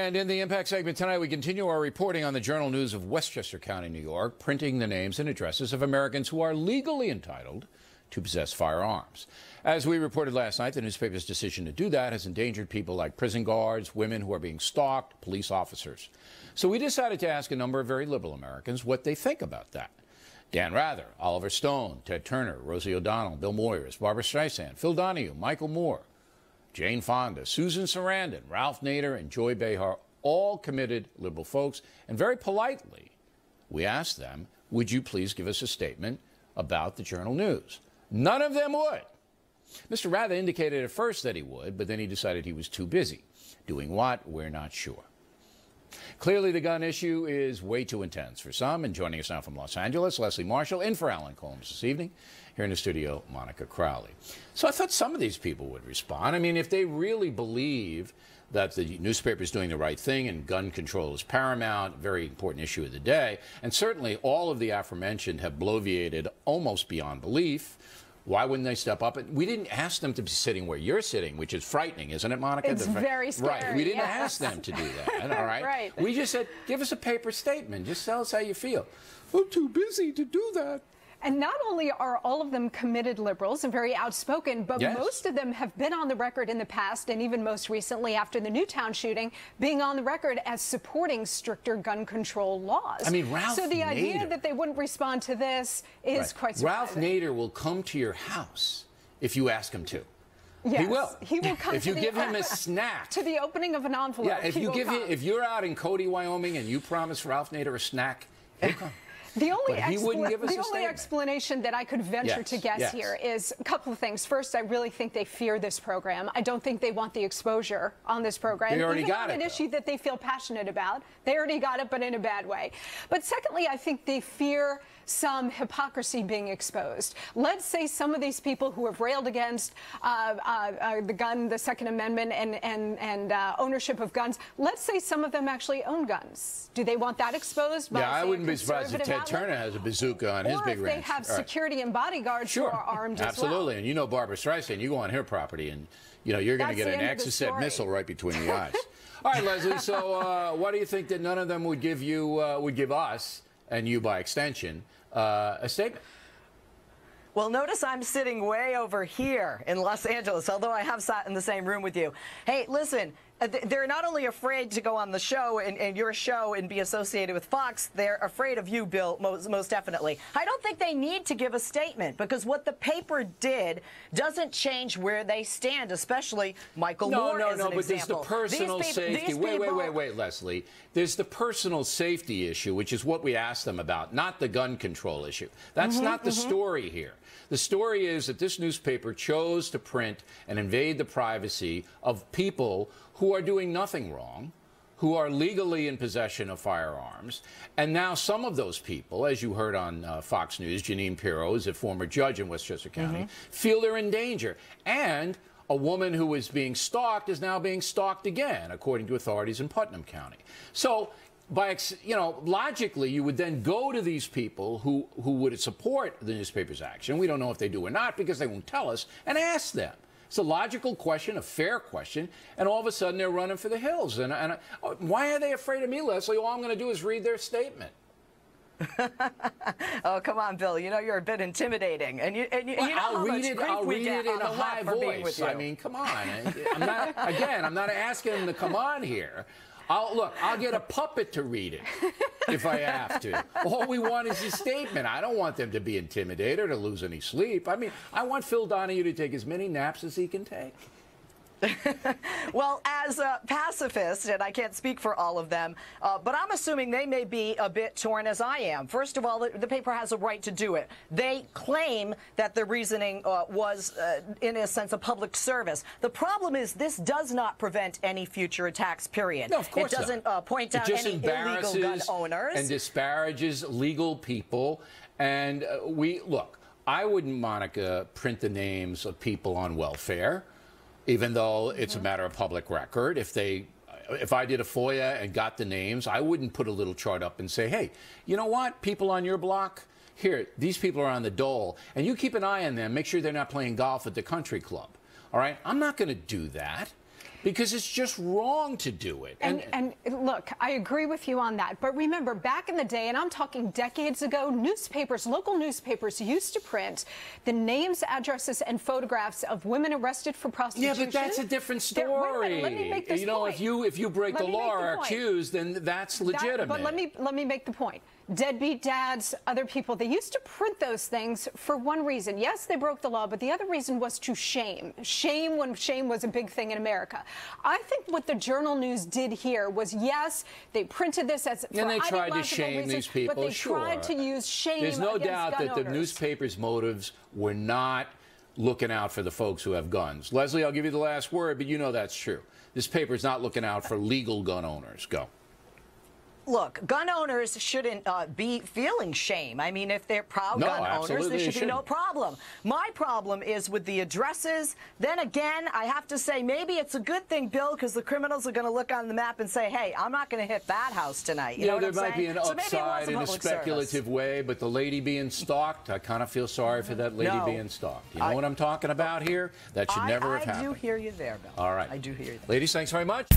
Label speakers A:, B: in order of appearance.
A: And in the Impact segment tonight, we continue our reporting on the Journal News of Westchester County, New York, printing the names and addresses of Americans who are legally entitled to possess firearms. As we reported last night, the newspaper's decision to do that has endangered people like prison guards, women who are being stalked, police officers. So we decided to ask a number of very liberal Americans what they think about that. Dan Rather, Oliver Stone, Ted Turner, Rosie O'Donnell, Bill Moyers, Barbara Streisand, Phil Donahue, Michael Moore, Jane Fonda, Susan Sarandon, Ralph Nader, and Joy Behar, all committed liberal folks. And very politely, we asked them, would you please give us a statement about the Journal News? None of them would. Mr. Rather indicated at first that he would, but then he decided he was too busy. Doing what? We're not sure. Clearly, the gun issue is way too intense for some. And joining us now from Los Angeles, Leslie Marshall, in for Alan Colmes this evening. Here in the studio, Monica Crowley. So I thought some of these people would respond. I mean, if they really believe that the newspaper is doing the right thing and gun control is paramount, a very important issue of the day, and certainly all of the aforementioned have bloviated almost beyond belief, why wouldn't they step up? We didn't ask them to be sitting where you're sitting, which is frightening, isn't it, Monica?
B: It's very scary.
A: Right. We didn't ask them to do that, all right?
B: Right.
A: We just said, give us a paper statement. Just tell us how you feel. I'm too busy to do that.
B: And not only are all of them committed liberals and very outspoken, but
A: Yes.
B: most of them have been on the record in the past, and even most recently after the Newtown shooting, being on the record as supporting stricter gun control laws.
A: I mean, Ralph
B: So the
A: Nader.
B: idea that they wouldn't respond to this is quite surprising.
A: Ralph Nader will come to your house if you ask him to.
B: Yes,
A: He will.
B: He will come
A: if you
B: to
A: give him a snack.
B: to the opening of an envelope.
A: Yeah, if
B: he
A: you
B: will
A: give him,
B: come.
A: if you're out in Cody, Wyoming, and you promise Ralph Nader a snack, he'll come.
B: The only,
A: But he wouldn't give us a
B: only
A: statement.
B: explanation that I could venture to guess here is a couple of things. First, I really think they fear this program. I don't think they want the exposure on this program.
A: They already
B: Even
A: got
B: on an
A: it,
B: issue that they feel passionate about. They already got it, but in a bad way. But secondly, I think they fear some hypocrisy being exposed. Let's say some of these people who have railed against the gun, the Second Amendment, and ownership of guns, let's say some of them actually own guns. Do they want that exposed? By,
A: Yeah, I
B: say, a
A: wouldn't be surprised if Ted
B: conservative
A: Turner has a bazooka on his big
B: ranch. Or if they have security and bodyguards who are armed
A: Absolutely.
B: as well.
A: And you know Barbara Streisand, you go on her property and, you know, you're going to get an Exocet missile right between the eyes. All right, Leslie, so why do you think that none of them would give you, would give us, and you by extension, a statement?
C: Well, notice I'm sitting way over here in Los Angeles, although I have sat in the same room with you. Hey, listen, they're not only afraid to go on the show and your show and be associated with Fox, they're afraid of you, Bill, most definitely. I don't think they need to give a statement because what the paper did doesn't change where they stand, especially Michael Moore as an
A: but there's the
C: example.
A: personal safety. Wait, Leslie. There's the personal safety issue, which is what we asked them about, not the gun control issue. That's not the story here. The story is that this newspaper chose to print and invade the privacy of people who are doing nothing wrong, who are legally in possession of firearms. And now some of those people, as you heard on Fox News, Jeanine Pirro is a former judge in Westchester County, feel they're in danger. And a woman who was being stalked is now being stalked again, according to authorities in Putnam County. So, logically, you would then go to these people who would support the newspaper's action. We don't know if they do or not because they won't tell us, and ask them. It's a logical question, a fair question, and all of a sudden they're running for the hills. And why are they afraid of me, Leslie? All I'm going to do is read their statement.
C: Oh, come on, Bill. You know you're a bit intimidating, and you know
A: I'll read it in a high voice. I mean, come on. I'm not asking them to come on here. I'll get a puppet to read it if I have to. All we want is a statement. I don't want them to be intimidated or to lose any sleep. I mean, I want Phil Donahue to take as many naps as he can take.
C: Well, as a pacifist, and I can't speak for all of them, but I'm assuming they may be a bit torn as I am. First of all, the paper has a right to do it. They claim that the reasoning was, in a sense, a public service. The problem is this does not prevent any future attacks, period.
A: No, of course
C: it doesn't point out any illegal gun owners.
A: And disparages legal people. And I wouldn't, Monica, print the names of people on welfare, even though it's a matter of public record. If I did a FOIA and got the names, I wouldn't put a little chart up and say, hey, you know what, people on your block, here, these people are on the dole, and you keep an eye on them, make sure they're not playing golf at the country club. All right? I'm not going to do that because it's just wrong to do it.
B: And look, I agree with you on that. But remember, back in the day, and I'm talking decades ago, newspapers, local newspapers used to print the names, addresses, and photographs of women arrested for prostitution.
A: Yeah, but that's a different story.
B: Wait a minute, let me make this point.
A: If you break the law or are accused, then that's legitimate.
B: But let me make the point. Deadbeat dads, other people, they used to print those things for one reason. Yes, they broke the law, but the other reason was to shame. Shame when shame was a big thing in America. I think what the Journal News did here was, yes, they printed this as for
A: and they tried to
B: ideological
A: shame
B: reasons,
A: these people.
B: but they tried to use shame.
A: There's no
B: against
A: doubt
B: gun
A: that the
B: owners.
A: newspaper's motives were not looking out for the folks who have guns. Leslie, I'll give you the last word, but you know that's true. This paper's not looking out for legal gun owners. Go.
C: Look, gun owners shouldn't be feeling shame. I mean, if they're proud gun owners, there should be no problem. My problem is with the addresses. Then again, I have to say, maybe it's a good thing, Bill, because the criminals are going to look on the map and say, hey, I'm not going to hit that house tonight. You know what I'm saying?
A: There might be an upside in a speculative way, but the lady being stalked, I kind of feel sorry for that lady being stalked. You know what I'm talking about here? That should never have happened.
C: I do hear you there, Bill.
A: All right.
C: I do hear you there.
A: Ladies, thanks very much.